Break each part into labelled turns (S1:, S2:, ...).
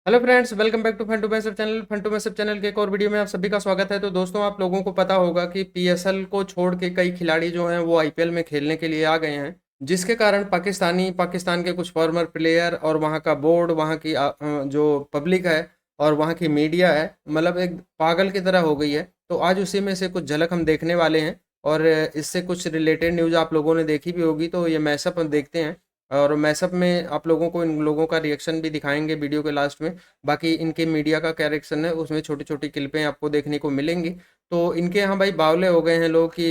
S1: Hello friends, welcome back to Funtoo mashup channel. Funtoo mashup channel के एक और video में आप सभी का स्वागत है। तो दोस्तों, आप लोगों को पता होगा कि पीएसएल को छोड़ के कई खिलाड़ी जो हैं वो आईपीएल में खेलने के लिए आ गए हैं, जिसके कारण पाकिस्तान के कुछ फॉर्मर प्लेयर और वहाँ का बोर्ड, वहाँ की जो पब्लिक है और वहाँ की मीडिया है, मतलब एक पागल की तरह हो गई है। तो आज उसी में से कुछ झलक हम देखने वाले हैं और इससे कुछ रिलेटेड न्यूज़ आप लोगों ने देखी भी होगी। तो ये मैसअप हम देखते हैं और मैसअप में आप लोगों को इन लोगों का रिएक्शन भी दिखाएंगे वीडियो के लास्ट में। बाकी इनके मीडिया का क्या रिएक्शन है उसमें छोटी छोटी क्लिपें आपको देखने को मिलेंगी। तो इनके यहाँ भाई बावले हो गए हैं लोग कि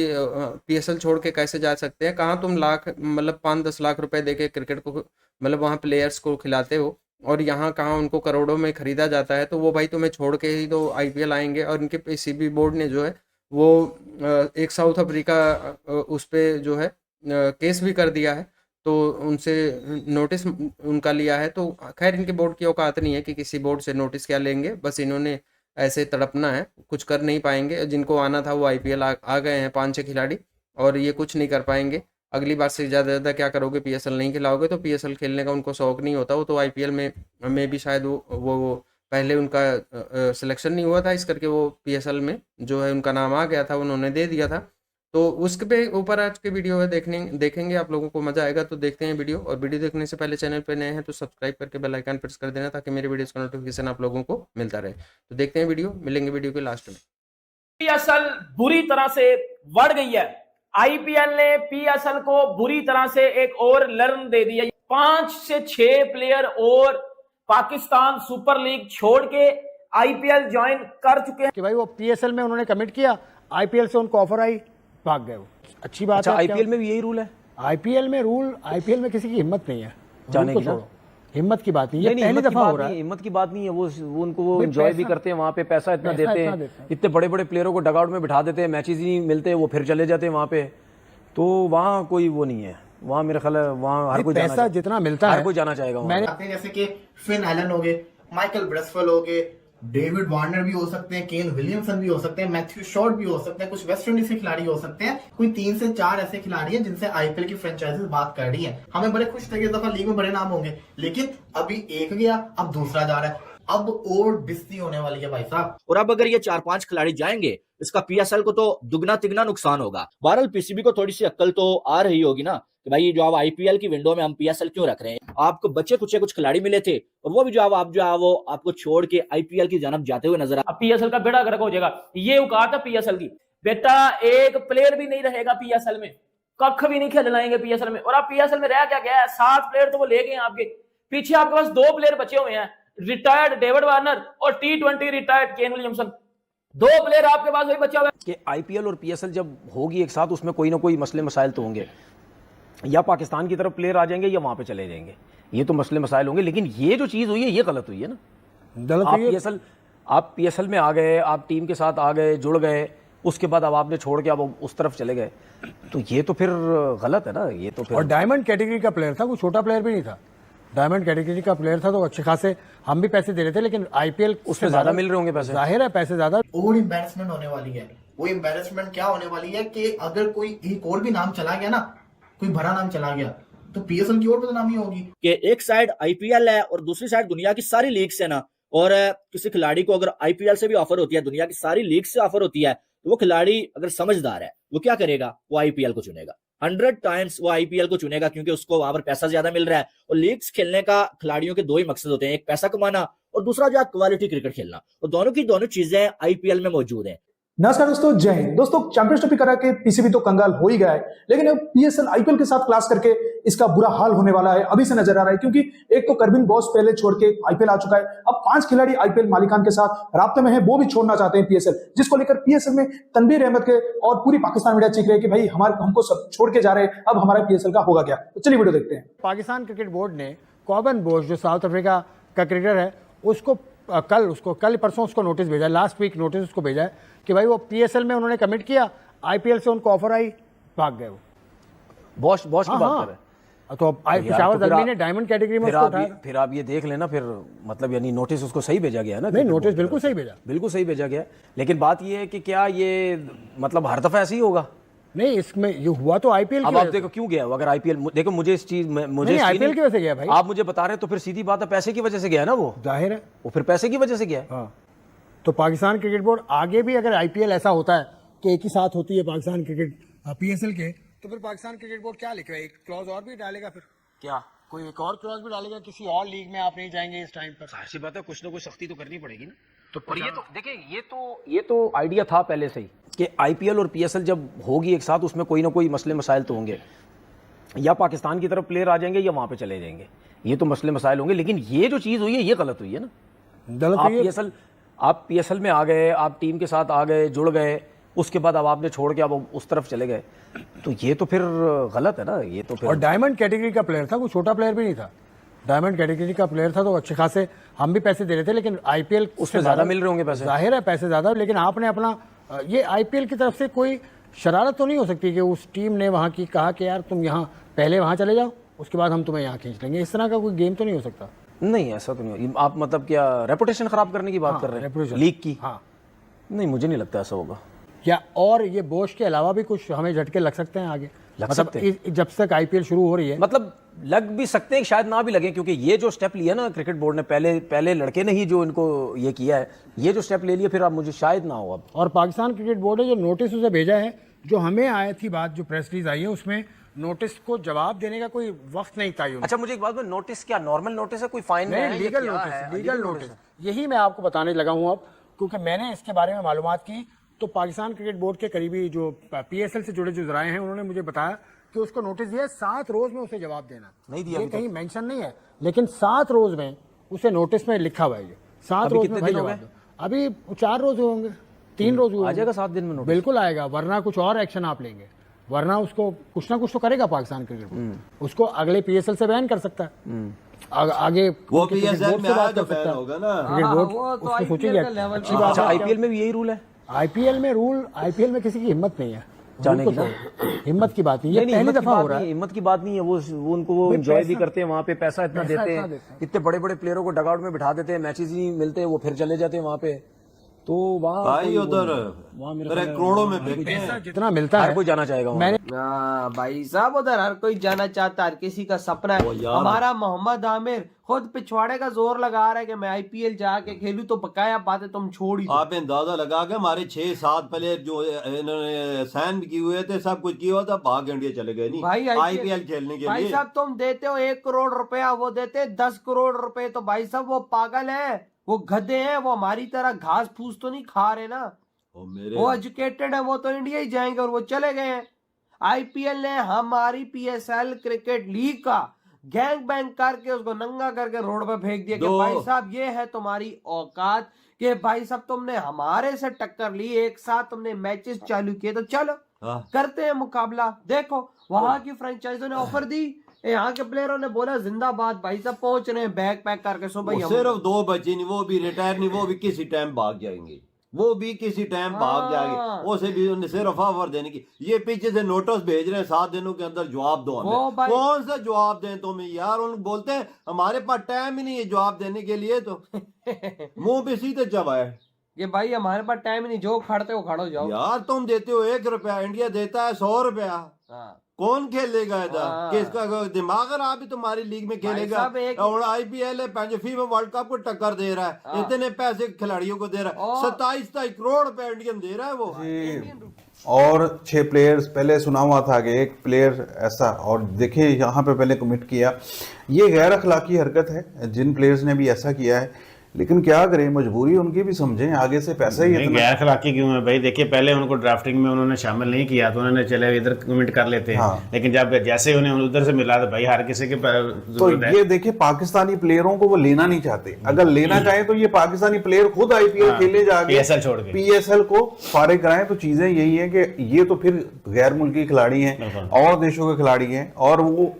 S1: पीएसएल छोड़ के कैसे जा सकते हैं। कहाँ तुम लाख मतलब 5-10 लाख रुपए देके क्रिकेट को मतलब वहाँ प्लेयर्स को खिलाते हो और यहाँ कहाँ उनको करोड़ों में खरीदा जाता है। तो वो भाई तुम्हें छोड़ के ही तो आईपीएल आएंगे। और इनके पीसीबी बोर्ड ने जो है वो एक साउथ अफ्रीका उस पे जो है केस भी कर दिया है। तो उनसे नोटिस उनका लिया है। तो खैर, इनके बोर्ड की औकात नहीं है कि किसी बोर्ड से नोटिस क्या लेंगे। बस इन्होंने ऐसे तड़पना है, कुछ कर नहीं पाएंगे। जिनको आना था वो आईपीएल आ गए हैं 5-6 खिलाड़ी और ये कुछ नहीं कर पाएंगे। अगली बार से ज़्यादा ज़्यादा क्या करोगे, पीएसएल नहीं खिलाओगे तो पीएसएल खेलने का उनको शौक नहीं होता। वो तो आईपीएल में भी शायद वो पहले उनका सिलेक्शन नहीं हुआ था, इस करके वो पीएसएल में जो है उनका नाम आ गया था, उन्होंने दे दिया था। तो उसके पे ऊपर आज के वीडियो है, देखेंगे आप लोगों को मजा आएगा। तो देखते हैं वीडियो। और वीडियो देखने से पहले चैनल पे नए हैं तो सब्सक्राइब करके बेल आइकन प्रेस कर देना ताकि मेरे वीडियोस का नोटिफिकेशन आप लोगों को मिलता रहे। तो देखते हैं वीडियो, मिलेंगे वीडियो के लास्ट में।
S2: पीएसएल बुरी तरह से बढ़ गई है। आईपीएल ने पीएसएल को बुरी तरह से एक और लर्न दे दिया। 5 से 6 प्लेयर और पाकिस्तान सुपर लीग छोड़ के आईपीएल ज्वाइन कर चुके हैं
S3: कि भाई वो पीएसएल में उन्होंने कमिट किया, आईपीएल से उनको ऑफर आई, भाग गए वो। अच्छी बात है।
S4: आईपीएल में भी यही रूल है?
S3: आईपीएल में किसी की हिम्मत नहीं है
S4: जाने की ना?
S3: छोड़ो, हिम्मत की बात नहीं, ये
S4: नहीं,
S3: पहली दफा हो रहा है।
S4: हिम्मत की बात नहीं है। वो उनको वो एंजॉय भी करते हैं, वहां पे पैसा इतना
S3: पैसा
S4: देते
S3: इतना
S4: हैं,
S3: देते हैं।
S4: इतने बड़े बड़े प्लेयरों को डगआउट में बिठा देते हैं, मैचेस ही नहीं मिलते, वो फिर चले जाते हैं वहां पे। तो वहाँ कोई वो नहीं है। वहाँ मेरा ख्याल है वहाँ हर कोई
S3: पैसा जितना मिलता है
S4: हर कोई जाना चाहेगा वहाँ।
S5: मैंने जैसे कि फिन एलन हो गए, माइकल ब्रेसवेल हो गए, डेविड वार्नर भी हो सकते हैं, केन विलियमसन भी हो सकते हैं, मैथ्यू शॉर्ट भी हो सकते हैं, कुछ वेस्ट इंडीज के खिलाड़ी हो सकते हैं। कोई 3 से 4 ऐसे खिलाड़ी हैं जिनसे आईपीएल की फ्रेंचाइजीज बात कर रही हैं। हमें बड़े खुश थे कि इस दफा लीग में बड़े नाम होंगे, लेकिन अभी एक गया, अब दूसरा जा रहा है। अब और बिस्ती होने वाली है भाई साहब।
S6: और अब अगर ये 4-5 खिलाड़ी जाएंगे, इसका पीएसएल को तो दुगना तिगना नुकसान होगा। बहरहाल पीसीबी को थोड़ी सी अक्ल तो आ रही होगी ना कि भाई जो आप आईपीएल की विंडो में हम पीएसएल क्यों रख रहे हैं। आपको बच्चे कुछ खिलाड़ी मिले थे और वो भी जो आप जो है वो आपको छोड़ के आईपीएल की जानब जाते हुए नजर
S2: अब पीएसएल का बेड़ा गर्क हो जाएगा। ये औकात है पीएसएल की। बेटा एक प्लेयर भी नहीं रहेगा पीएसएल में, कख भी नहीं खिलाएंगे पीएसएल में। और आप पीएसएल में रह क्या गया है? 7 प्लेयर तो वो ले गए आपके पीछे। आपके पास 2 प्लेयर बचे हुए हैं, रिटायर्ड डेविड वार्नर और टी20 रिटायर्ड केन विलियमसन। 2 प्लेयर आपके पास वही बचा हुआ है।
S4: कि आईपीएल और पीएसएल जब होगी एक साथ, उसमें कोई ना कोई मसले मसाइल तो होंगे। या पाकिस्तान की तरफ प्लेयर आ जाएंगे या वहां पे चले जाएंगे, ये तो मसले मसाइल होंगे। लेकिन ये जो चीज हुई है ये गलत हुई है ना।
S3: गलत
S4: आप पीएसएल में आ गए, आप टीम के साथ आ गए, जुड़ गए, उसके बाद अब आपने छोड़ के अब उस तरफ चले गए, तो ये तो फिर गलत है ना। ये तो फिर
S3: और डायमंड कैटेगरी का प्लेयर था, कोई छोटा प्लेयर भी नहीं था। डायमंड कैटेगरी का प्लेयर था तो अच्छे खासे हम भी पैसे दे रहे थे, लेकिन आईपीएल
S4: उसमें ज्यादा मिल रहे होंगे पैसे,
S3: जाहिर है पैसे ज्यादा।
S5: और एम्बेरसमेंट होने वाली है। वो एम्बेरसमेंट क्या होने वाली है कि अगर कोई एक और भी नाम चला गया ना, कोई भरा नाम चला गया, तो पीएसएल की और बदनामी होगी
S6: कि एक साइड आईपीएल है और दूसरी साइड दुनिया की सारी लीग से ना। और किसी खिलाड़ी को अगर आईपीएल से भी ऑफर होती है, दुनिया की सारी लीग से ऑफर होती है, तो वो खिलाड़ी अगर समझदार है वो क्या करेगा, वो आईपीएल को चुनेगा। 100 टाइम्स वो आईपीएल को चुनेगा, क्योंकि उसको वहां पर पैसा ज्यादा मिल रहा है। और लीग्स खेलने का खिलाड़ियों के 2 ही मकसद होते हैं, एक पैसा कमाना और दूसरा जो है क्वालिटी क्रिकेट खेलना। और दोनों की दोनों चीजें आईपीएल में मौजूद है।
S7: नमस्कार दोस्तों, जय हिंद। दोस्तों, चैंपियंस ट्रॉफी करा के पीसीबी तो कंगाल हो ही गया है, लेकिन अब पीएसएल आईपीएल के साथ क्लास करके इसका बुरा हाल होने वाला है, अभी से नजर आ रहा है। क्योंकि एक तो करबिन बॉस पहले छोड़ के आईपीएल आ चुका है, अब 5 खिलाड़ी आईपीएल मालिकान के साथ राब्ते में है, वो भी छोड़ना चाहते हैं पीएसएल, जिसको लेकर पीएसएल में तनवीर अहमद के और पूरी पाकिस्तान मीडिया चीख रहे हैं कि भाई हमको सब छोड़ के जा रहे हैं, अब हमारा पीएसएल का होगा क्या। तो चलिए वीडियो देखते हैं।
S3: पाकिस्तान क्रिकेट बोर्ड ने कॉबन बोश, जो साउथ अफ्रीका का क्रिकेटर है, उसको कल परसों उसको नोटिस भेजा, लास्ट वीक नोटिस उसको भेजा है कि भाई वो पीएसएल में उन्होंने कमिट किया, आईपीएल से उनको ऑफर आई, भाग गए वो।
S4: बॉश की बात कर रहे हैं।
S3: तो पेशावर दरमी ने डायमंड कैटेगरी में उसको उठाया।
S4: फिर आप ये देख लेना, फिर मतलब यानी नोटिस उसको सही भेजा गया है ना?
S3: नहीं, नोटिस बिल्कुल सही भेजा
S4: गया। लेकिन बात ये है कि क्या ये मतलब हर दफा ऐसे ही होगा?
S3: नहीं, इसमें ये हुआ तो आईपीएल
S4: अब आप देखो क्यों गया वो, अगर आईपीएल देखो मुझे इस चीज में मुझे
S3: आईपीएल की वजह से गया भाई।
S4: आप मुझे बता रहे हैं तो फिर सीधी बात है पैसे की वजह से गया है ना वो,
S3: जाहिर है
S4: वो फिर पैसे की वजह से गया है।
S3: हाँ। तो पाकिस्तान क्रिकेट बोर्ड आगे भी अगर आईपीएल ऐसा होता है कि एक ही साथ होती है पाकिस्तान क्रिकेट पीएसएल के, तो फिर पाकिस्तान क्रिकेट बोर्ड क्या लिखेगा, एक क्लॉज और भी डालेगा, फिर
S4: क्या
S3: कोई एक और क्लॉज भी डालेगा, किसी और लीग में आप नहीं जाएंगे इस टाइम पर।
S4: ऐसी बात है, कुछ ना कुछ सख्ती तो करनी पड़ेगी ना। तो पर ये तो देखिए ये तो आइडिया था पहले से ही कि आईपीएल और पीएसएल जब होगी एक साथ, उसमें कोई ना कोई मसले मसाइल तो होंगे, या पाकिस्तान की तरफ प्लेयर आ जाएंगे या वहां पे चले जाएंगे, ये तो मसले मसाइल होंगे। लेकिन ये जो चीज हुई है ये गलत हुई है ना। आप पीएसएल में आ गए, आप टीम के साथ आ गए, जुड़ गए, उसके बाद अब आपने छोड़ के अब उस तरफ चले गए, तो ये तो फिर गलत है ना। ये तो फिर
S3: और डायमंड कैटेगरी का प्लेयर था, वो छोटा प्लेयर भी नहीं था, डायमंड कैटेगरी का प्लेयर था, तो अच्छे खासे हम भी पैसे दे रहे थे, लेकिन आईपीएल
S4: उसमें ज्यादा मिल रहे होंगे पैसे,
S3: जाहिर है पैसे ज्यादा, लेकिन आपने अपना ये आईपीएल की तरफ से कोई शरारत तो नहीं हो सकती कि उस टीम ने वहाँ की कहा कि यार तुम यहाँ पहले वहाँ चले जाओ, उसके बाद हम तुम्हें यहाँ खींच लेंगे, इस तरह का कोई गेम तो नहीं हो सकता।
S4: नहीं ऐसा तो नहीं। आप मतलब क्या रेपुटेशन खराब करने की बात कर रहे हैं लीग की?
S3: हाँ
S4: नहीं, मुझे नहीं लगता ऐसा होगा।
S3: या और ये बोश के अलावा भी कुछ हमें झटके लग सकते हैं आगे, मतलब जब तक आईपीएल शुरू हो रही है,
S4: मतलब लग भी सकते हैं, शायद ना भी लगे, क्योंकि ये जो स्टेप लिया ना क्रिकेट बोर्ड ने, पहले लड़के ने ही जो इनको ये किया है, ये जो स्टेप ले लिया, फिर अब मुझे शायद ना हो अब।
S3: और पाकिस्तान क्रिकेट बोर्ड ने जो नोटिस उसे भेजा है, जो हमें आई थी बात, जो प्रेस रिलीज आई है, उसमें नोटिस को जवाब देने का कोई वक्त नहीं था।
S4: अच्छा मुझे एक बात में, नोटिस क्या नॉर्मल नोटिस है, कोई फाइन
S3: नहीं, लीगल नोटिस, लीगल नोटिस, यही मैं आपको बताने लगा हूँ अब, क्योंकि मैंने इसके बारे में मालूमात की, तो पाकिस्तान क्रिकेट बोर्ड के करीबी जो पीएसएल से जुड़े जो जराए हैं, उन्होंने मुझे बताया कि उसको नोटिस दिया 7 रोज में उसे जवाब देना।
S4: नहीं दिया,
S3: ये कहीं मेंशन नहीं है, लेकिन 7 रोज में उसे नोटिस में लिखा हुआ है, 7 रोज में भाई जवाब दो। अभी 4 रोज होंगे, 3 रोज हुए,
S4: आ जाएगा 7 दिन में नोटिस,
S3: बिल्कुल आएगा, वरना कुछ और एक्शन आप लेंगे, वरना उसको कुछ ना कुछ तो करेगा पाकिस्तान क्रिकेट बोर्ड, उसको अगले पीएसएल से बैन कर सकता है, आगे
S8: वो पीएसएल में आया तो बैन होगा ना,
S3: क्रिकेट बोर्ड उसको सोचेगी। अच्छी बात है।
S4: आईपीएल में भी यही रूल है?
S3: आईपीएल में किसी की हिम्मत नहीं है
S4: जाने की ना,
S3: हिम्मत की बात नहीं, ये पहली दफा हो रहा है।
S4: हिम्मत की बात नहीं है, वो उनको वो एंजॉय भी करते हैं, वहाँ पे पैसा इतना देते हैं, इतने बड़े बड़े प्लेयरों को डगआउट में बिठा देते हैं, मैचेस ही नहीं मिलते, वो फिर चले जाते हैं वहाँ पे, तो वहाँ
S8: भाई उधर करोड़ों में बिकते हैं,
S3: जितना मिलता है
S4: हर कोई जाना चाहेगा
S3: मैंने
S9: भाई साहब उधर हर कोई जाना चाहता है, हर किसी का सपना है। हमारा मोहम्मद आमिर खुद पिछवाड़े का जोर लगा रहा है कि मैं आईपीएल जाके खेलूं, तो बकाया बातें तुम छोड़ ही दो।
S8: आप अंदाजा लगा के हमारे 6-7 प्लेयर जो इन्होंने साइन भी किए हुए थे, सब कुछ किया हुआ था, भाग इंडिया चले गए। नहीं
S9: भाई
S8: आईपीएल खेलने के
S9: भाई
S8: लिए
S9: साहब तुम देते हो 1 करोड़ रुपया, वो देते 10 करोड़ रुपए, तो भाई साहब वो पागल है, वो गधे हैं, वो हमारी तरह घास फूस तो नहीं खा रहे ना, वो एजुकेटेड है, वो तो इंडिया ही जाएंगे, और वो चले गए हैं। आईपीएल ने हमारी पीएसएल क्रिकेट लीग का गैंग बैंग करके उसको नंगा करके रोड पे फेंक दिया कि भाई साहब ये है तुम्हारी औकात, कि भाई साहब तुमने हमारे से टक्कर ली, एक साथ तुमने मैचेस चालू किए, तो चलो करते हैं मुकाबला। देखो वहां की फ्रेंचाइजों ने ऑफर दी, यहाँ के प्लेयरों ने बोला जिंदाबाद, भाई साहब पहुंच रहे हैं बैग पैक करके सुबह।
S8: सिर्फ 2 बच्चे नहीं, वो भी रिटायर नहीं, वो भी किसी टाइम भाग जाएंगे, वो भी किसी टाइम भाग जाएंगे, उसे भी उन्हें सिर्फ ऑफर देने की। ये पीछे से नोटिस भेज रहे हैं 7 दिनों के अंदर जवाब दो हमें, कौन सा जवाब दें तुम्हें यार? उन बोलते हैं हमारे पास टाइम ही नहीं है जवाब देने के लिए, तो मुंह पे सीधे जवाब है
S9: कि भाई हमारे पास टाइम ही नहीं, जो खड़ते हो खड़ो जाओ
S8: यार। तुम देते हो 1 रुपया, इंडिया देता है 100 रुपया, कौन खेलेगा इधर? किसका दिमाग खराब है? तुम्हारी लीग में खेलेगा, और आईपीएल है फीफा वर्ल्ड कप को टक्कर दे रहा है, इतने पैसे खिलाड़ियों को दे रहा है, 27 करोड़ रुपए इंडियन दे रहा है वो।
S10: और 6 प्लेयर्स पहले सुना हुआ था कि एक प्लेयर ऐसा, और देखिए यहाँ पे पहले कमिट किया, ये गैर अखलाकी हरकत है जिन प्लेयर्स ने भी ऐसा किया है, लेकिन क्या करें, मजबूरी उनकी भी समझें, आगे से पैसा ही इतना।
S11: गैर अखलाकी क्यों है भाई? देखिए पहले उनको ड्राफ्टिंग में उन्होंने शामिल नहीं किया, तो उन्होंने चले इधर कमिट कर लेते हैं।
S10: हाँ।
S11: लेकिन जब जैसे उन्हें उधर से मिला, तो भाई हर किसी के
S10: तो ये देखिए पाकिस्तानी प्लेयरों को वो लेना नहीं चाहते, अगर लेना चाहे तो ये पाकिस्तानी प्लेयर खुद आईपीएल खेले जाके
S11: पीएसएल छोड़ के
S10: पीएसएल को फारिग कराएं। तो चीजें यही है कि ये तो फिर गैर मुल्की खिलाड़ी हैं और देशों के खिलाड़ी हैं, और वो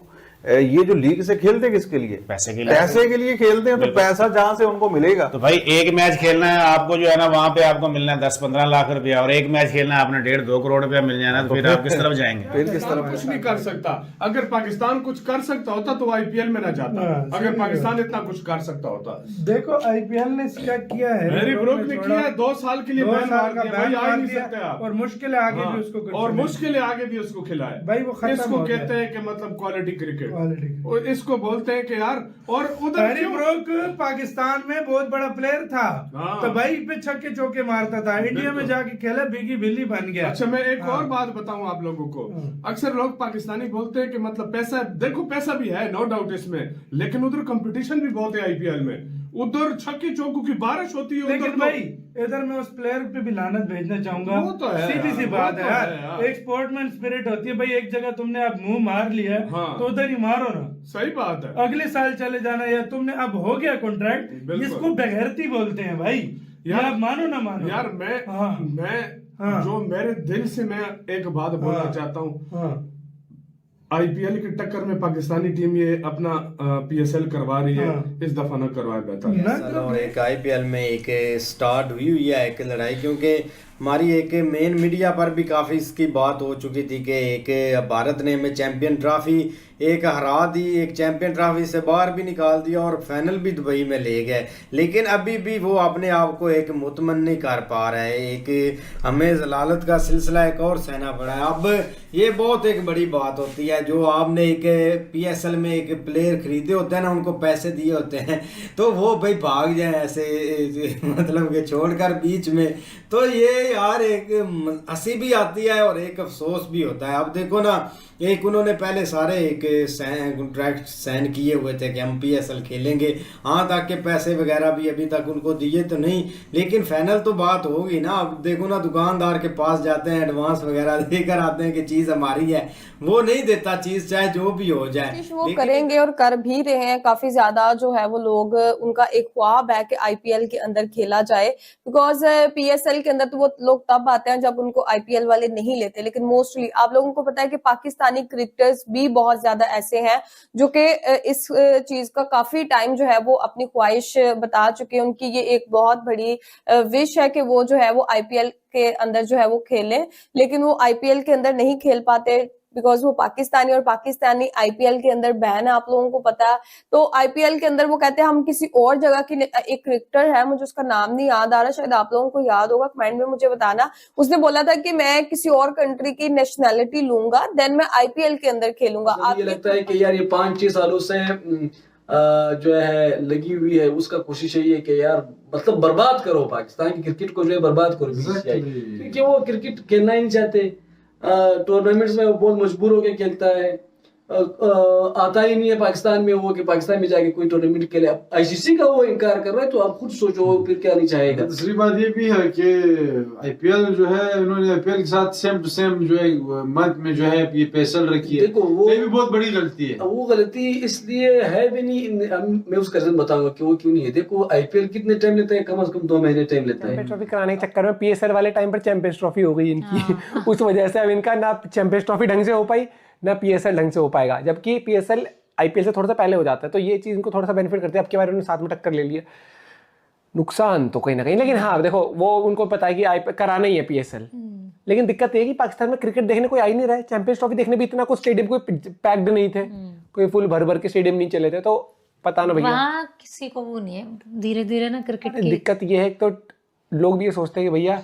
S10: ये जो लीग से खेलते किसके लिए?
S11: पैसे के लिए।
S10: पैसे के लिए खेलते हैं, तो पैसा जहां से उनको मिलेगा।
S11: तो भाई एक मैच खेलना है आपको, जो है ना वहां पे आपको मिलना है 10-15 लाख रुपया, और एक मैच खेलना है आपने 1.5-2 करोड़ रुपया मिल जाना, तो फिर आप किस तरफ जाएंगे?
S10: फिर किस तरफ?
S12: कुछ नहीं कर सकता। अगर पाकिस्तान कुछ कर सकता होता तो आईपीएल में ना जाता। अगर पाकिस्तान इतना कुछ कर सकता होता।
S9: देखो आईपीएल ने क्या किया है,
S12: मेरी ब्रोक ने किया है 2 साल के लिए बैन मार दिया भाई, आ ही नहीं सकते आप।
S9: और मुश्किल आगे भी उसको
S12: और मुश्किल आगे भी उसको खिलाए
S9: भाई, वो
S12: इसको कहते हैं कि मतलब क्वालिटी क्रिकेट, और इसको बोलते हैं कि यार। और उधर
S9: ब्रोक पाकिस्तान में बहुत बड़ा प्लेयर था, तो भाई पे छक्के चौके मारता था, इंडिया में जाके खेला बिगी बिल्ली बन गया।
S12: अच्छा मैं एक और बात बताऊं आप लोगों को, अक्सर लोग पाकिस्तानी बोलते हैं कि मतलब पैसा, देखो पैसा भी है नो डाउट इसमें, लेकिन उधर कंपटीशन भी बहुत है आईपीएल में, उधर छक्के चौकों की बारिश होती है।
S9: लेकिन भाई इधर मैं उस प्लेयर पे भी लानत भेजना चाहूंगा,
S12: वो तो है,
S9: सीधी सी बात
S12: तो
S9: है यार, एक स्पोर्ट्समैन स्पिरिट होती है भाई, एक जगह तुमने आप मुंह मार लिया तो उधर ही मारो ना,
S12: सही बात है,
S9: अगले साल चले जाना, या तुमने अब हो गया कॉन्ट्रैक्ट, इसको बेगैरती बोलते हैं भाई यार, आप मानो ना मानो
S12: यार। मैं जो मेरे दिल से मैं एक बात बोलना चाहता हूँ, आईपीएल की टक्कर में पाकिस्तानी टीम ये अपना पीएसएल करवा रही है, इस दफा न करवाए बेहतर।
S13: और एक आईपीएल में एक स्टार्ट हुई है एक लड़ाई, क्योंकि हमारी एक मेन मीडिया पर भी काफ़ी इसकी बात हो चुकी थी कि एक भारत ने हमें चैंपियन ट्रॉफी एक हरा दी, एक चैंपियन ट्रॉफी से बाहर भी निकाल दिया और फाइनल भी दुबई में ले गए, लेकिन अभी भी वो अपने आप को एक मुतमन नहीं कर पा रहा है। एक हमें जलालत का सिलसिला एक और सहना पड़ा है। अब ये बहुत एक बड़ी बात होती है, जो आपने एक पीएसएल में एक प्लेयर खरीदे होते हैं ना, उनको पैसे दिए होते हैं, तो वो भाई भाग जाए ऐसे मतलब कि छोड़कर बीच में, तो ये यार एक हंसी भी आती है और एक अफसोस भी होता है। अब देखो ना, एक उन्होंने पहले सारे एक कॉन्ट्रैक्ट साइन किए हुए थे कि हम पीएसएल खेलेंगे, हाँ ताकि पैसे वगैरह भी अभी तक उनको दिए तो नहीं, लेकिन फाइनल तो बात होगी ना। अब देखो ना, दुकानदार के पास जाते हैं, एडवांस वगैरह देकर आते हैं कि चीज़ हमारी है, वो नहीं देता चीज़, चाहे जो भी हो जाए।
S14: वो करेंगे और कर भी रहे हैं काफी ज्यादा, जो है वो लोग, उनका एक ख्वाब है कि आईपीएल के अंदर खेला जाए, बिकॉज पीएसएल के अंदर तो वो लोग तब आते हैं जब उनको आईपीएल वाले नहीं लेते, लेकिन मोस्टली आप लोगों को पता है कि पाकिस्तानी क्रिकेटर्स भी बहुत ज्यादा ऐसे हैं जो कि इस चीज का काफी टाइम जो है वो अपनी ख्वाहिश बता चुके हैं, उनकी ये एक बहुत बड़ी विश है कि वो जो है वो आईपीएल के अंदर जो है वो खेलें, लेकिन वो आईपीएल के अंदर नहीं खेल पाते बिकॉज वो पाकिस्तानी, और पाकिस्तानी आईपीएल के अंदर बैन है, आप लोगों को पता है। तो आईपीएल के अंदर वो कहते हैं हम किसी और जगह की, एक क्रिकेटर है, मुझे उसका नाम नहीं याद आ रहा, शायद आप लोगों को याद होगा, कमेंट में मुझे बताना, उसने बोला था कि मैं किसी और कंट्री की नेशनैलिटी लूंगा, देन मैं आईपीएल के अंदर खेलूंगा।
S15: आपको ये लगता है कि यार ये 5-6 सालों से जो है लगी हुई है, उसका कोशिश यही है कि यार मतलब बर्बाद करो पाकिस्तान की क्रिकेट को, जो है बर्बाद करो बीसीसीआई, क्योंकि वो क्रिकेट खेलना ही नहीं चाहते, टूर्नामेंट्स में वो बहुत मजबूर होकर खेलता है, आता ही नहीं है पाकिस्तान में वो कि पाकिस्तान में जाके कोई टूर्नामेंट खेले। आईसीसी का वो इनकार कर रहा है, तो आप खुद सोचो फिर क्या नहीं चाहेगा।
S16: दूसरी बात ये भी है कि आईपीएल जो है, उन्होंने आईपीएल के साथ सेम टू सेम जो है मंथ में जो है ये पैसल रखी है,
S15: देखो वो
S16: ये भी बहुत बड़ी गलती है।
S15: वो गलती इसलिए है भी नहीं, मैं उसका रीजन बताऊंगा कि वो क्यों नहीं है। देखो आईपीएल कितने टाइम लेता है, कम से कम 2 महीने टाइम लेता है।
S17: ट्रॉफी कराने के चक्कर में पीएसएल वाले टाइम पर चैंपियंस ट्रॉफी हो गई इनकी, उस वजह से अब इनका ना चैंपियंस ट्रॉफी ढंग से हो पाई ना पीएसएल ढंग से हो पाएगा, जबकि पीएसएल आईपीएल से थोड़ा सा पहले हो जाता है, तो ये चीज़ इनको थोड़ा सा बेनिफिट करती है। अब के बारे में साथ में टक्कर ले लिया, नुकसान तो कहीं ना कहीं, लेकिन हाँ देखो वो उनको पता है कि कराना ही है पीएसएल, लेकिन दिक्कत ये है कि पाकिस्तान में क्रिकेट देखने कोई आ ही नहीं रहा है। चैंपियंस ट्रॉफी देखने भी इतना कुछ स्टेडियम कोई पैक्ड नहीं थे, कोई फुल भर भर के स्टेडियम नहीं चले थे, तो पता ना भैया
S18: वहाँ किसी को वो नहीं है, धीरे धीरे ना क्रिकेट की
S17: दिक्कत ये है। तो लोग भी ये सोचते हैं कि भैया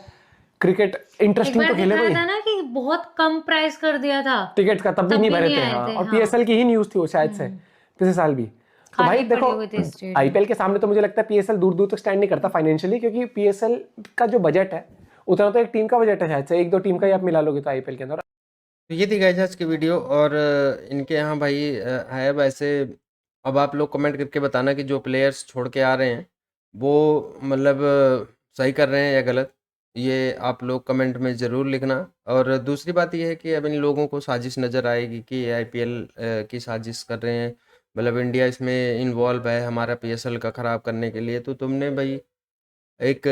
S17: क्रिकेट इंटरेस्टिंग तो खेले कोई,
S18: था ना कि बहुत कम प्राइस कर दिया था
S17: टिकट का, तब भी नहीं भरे थे, हाँ। और पीएसएल की ही न्यूज थी वो शायद से पिछले साल भी। तो भाई देखो आईपीएल के सामने तो मुझे लगता है पीएसएल दूर दूर तक स्टैंड नहीं करता फाइनेंशियली, क्योंकि पीएसएल का जो बजट है उतना तो एक टीम का बजट है शायद से, 1-2 टीम का ही आप मिला लोगे तो आईपीएल के अंदर।
S1: ये थी गाइस आज की वीडियो, और इनके यहाँ भाई है वैसे, अब आप लोग कमेंट करके बताना कि जो प्लेयर्स छोड़ के आ रहे हैं वो मतलब सही कर रहे हैं या गलत, ये आप लोग कमेंट में ज़रूर लिखना। और दूसरी बात ये है कि अब इन लोगों को साजिश नज़र आएगी कि आईपीएल की साजिश कर रहे हैं, मतलब इंडिया इसमें इन्वॉल्व है हमारा पीएसएल का ख़राब करने के लिए। तो तुमने भाई एक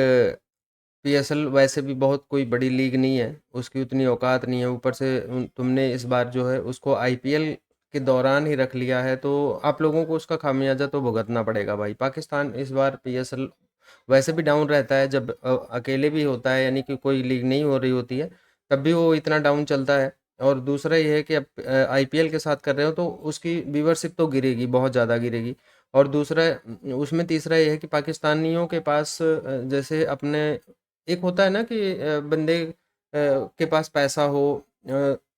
S1: पीएसएल वैसे भी बहुत कोई बड़ी लीग नहीं है, उसकी उतनी औकात नहीं है, ऊपर से तुमने इस बार जो है उसको आईपीएल के दौरान ही रख लिया है तो आप लोगों को उसका खामियाजा तो भुगतना पड़ेगा भाई। पाकिस्तान इस बार PSL वैसे भी डाउन रहता है जब अकेले भी होता है, यानी कि कोई लीग नहीं हो रही होती है तब भी वो इतना डाउन चलता है। और दूसरा ये है कि अब IPL के साथ कर रहे हो तो उसकी व्यूवरशिप तो गिरेगी, बहुत ज़्यादा गिरेगी। और दूसरा उसमें तीसरा ये है कि पाकिस्तानियों के पास जैसे अपने एक होता है ना कि बंदे के पास पैसा हो,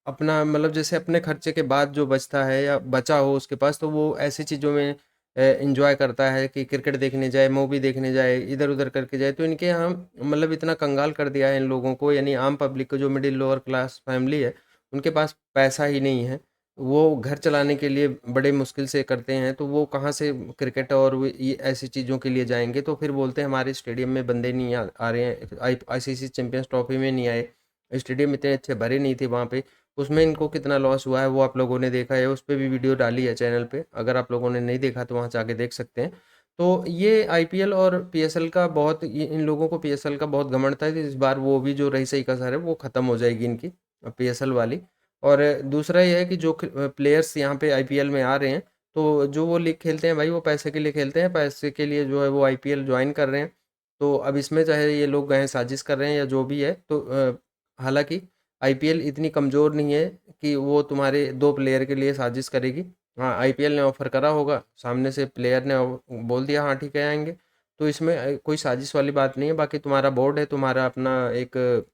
S1: अपना मतलब जैसे अपने खर्चे के बाद जो बचता है या बचा हो उसके पास, तो वो ऐसी चीज़ों में एंजॉय करता है कि क्रिकेट देखने जाए, मूवी देखने जाए, इधर उधर करके जाए। तो इनके यहाँ मतलब इतना कंगाल कर दिया है इन लोगों को, यानी आम पब्लिक को, जो मिडिल लोअर क्लास फैमिली है उनके पास पैसा ही नहीं है। वो घर चलाने के लिए बड़े मुश्किल से करते हैं, तो वो कहाँ से क्रिकेट और ये ऐसी चीज़ों के लिए जाएंगे। तो फिर बोलते हैं हमारे स्टेडियम में बंदे नहीं आ रहे हैं, ICC चैंपियंस ट्रॉफी में नहीं आए, स्टेडियम इतने अच्छे भरे नहीं थे वहाँ पे। उसमें इनको कितना लॉस हुआ है वो आप लोगों ने देखा है, उस पर भी वीडियो डाली है चैनल पे, अगर आप लोगों ने नहीं देखा तो वहाँ जाके देख सकते हैं। तो ये IPL और PSL का बहुत, इन लोगों को PSL का बहुत घमंड था। इस बार वो भी जो रही सही कसर है वो ख़त्म हो जाएगी इनकी PSL वाली। और दूसरा ये है कि जो प्लेयर्स यहाँ पे IPL में आ रहे हैं, तो जो वो लीग खेलते हैं भाई वो पैसे के लिए खेलते हैं, पैसे के लिए जो है वो IPL ज्वाइन कर रहे हैं। तो अब इसमें चाहे ये लोग गए साजिश कर रहे हैं या जो भी है, तो हालांकि IPL इतनी कमज़ोर नहीं है कि वो तुम्हारे 2 प्लेयर के लिए साजिश करेगी। हाँ, IPL ने ऑफ़र करा होगा, सामने से प्लेयर ने बोल दिया हाँ ठीक है आएंगे, तो इसमें कोई साजिश वाली बात नहीं है। बाकी तुम्हारा बोर्ड है, तुम्हारा अपना एक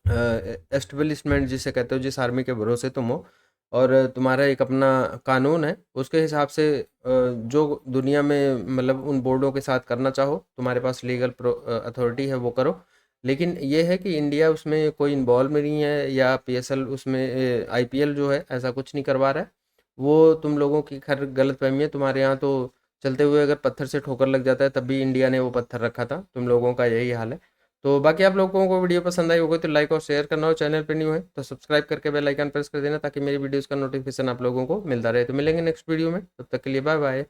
S1: एस्टेब्लिशमेंट जिसे कहते हो, जिस आर्मी के भरोसे तुम हो, और तुम्हारा एक अपना कानून है, उसके हिसाब से जो दुनिया में मतलब उन बोर्डों के साथ करना चाहो, तुम्हारे पास लीगल अथॉरिटी है वो करो। लेकिन ये है कि इंडिया उसमें कोई इन्वॉल्व नहीं है, या PSL उसमें IPL जो है ऐसा कुछ नहीं करवा रहा है। वो तुम लोगों की खैर गलतफहमी है, तुम्हारे यहाँ तो चलते हुए अगर पत्थर से ठोकर लग जाता है तब भी इंडिया ने वो पत्थर रखा था, तुम लोगों का यही हाल है। तो बाकी आप लोगों को वीडियो पसंद आई होगी तो लाइक और शेयर करना, हो चैनल पे न्यू है तो सब्सक्राइब करके बेल आइकन प्रेस कर देना, ताकि मेरी वीडियोस का नोटिफिकेशन आप लोगों को मिलता रहे। तो मिलेंगे नेक्स्ट वीडियो में, तब तक के लिए बाय बाय।